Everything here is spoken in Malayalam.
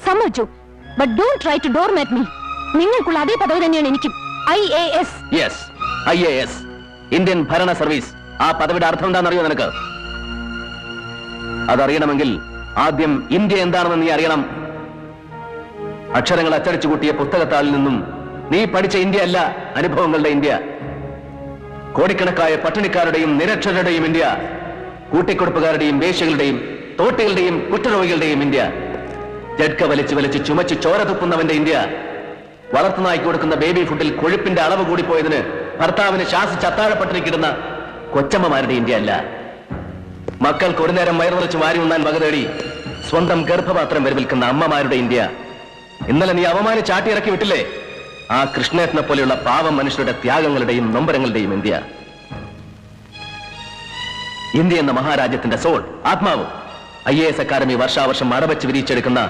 സമ്മതിച്ചു. But don't try to doormat me. നിങ്ങൾക്കുള്ള അതേ പദവി തന്നെയാണ് എനിക്കും. IAS. യെസ്, IAS, ഇന്ത്യൻ ഭരണ സർവീസ്. ആ പദവിയുടെ അർത്ഥം എന്താണെന്നറിയോ നിനക്ക്? അതറിയണമെങ്കിൽ ആദ്യം ഇന്ത്യ എന്താണെന്ന് നീ അറിയണം. അക്ഷരങ്ങൾ അച്ചടിച്ചു കൂട്ടിയ പുസ്തകത്താളിൽ നിന്നും നീ പഠിച്ച ഇന്ത്യ അല്ല അനുഭവങ്ങളുടെ ഇന്ത്യ. കോടിക്കണക്കായ പട്ടിണിക്കാരുടെയും നിരക്ഷരരുടെയും ഇന്ത്യ, കൂട്ടിക്കൊടുപ്പുകാരുടെയും വേശ്യകളുടെയും തോട്ടികളുടെയും കുറ്റരോഗികളുടെയും ഇന്ത്യ, ജഡ്ക വലിച്ചു വലിച്ച് ചുമച്ച് ചോര തുപ്പുന്നവന്റെ ഇന്ത്യ, വളർത്തുനായ്ക്ക് കൊടുക്കുന്ന ബേബി ഫുഡിൽ കൊഴുപ്പിന്റെ അളവ് കൂടിപ്പോയതിന് ഭർത്താവിന് ശാസിച്ച് അത്താഴപ്പട്ടിണിക്കിടുന്ന കൊച്ചമ്മമാരുടെ ഇന്ത്യ അല്ല. മക്കൾക്ക് ഒരു നേരം വയറുനിറച്ച് വാരി ഉണ്ണാൻ വക തേടി സ്വന്തം ഗർഭപാത്രം വരവിൽക്കുന്ന അമ്മമാരുടെ ഇന്ത്യ. ഇന്നലെ നീ അവമാനിച്ച് ചാട്ടിയിറക്കി വിട്ടില്ലേ ആ കൃഷ്ണേട്ടനെ പോലെയുള്ള പാവം മനുഷ്യരുടെ ത്യാഗങ്ങളുടെയും നൊമ്പരങ്ങളുടെയും ഇന്ത്യ. ഇന്ത്യ എന്ന മഹാരാജ്യത്തിന്റെ സോൾ, ആത്മാവ്, IAS അക്കാദമി വർഷാവർഷം അടവച്ച് വിരിച്ചെടുക്കുന്ന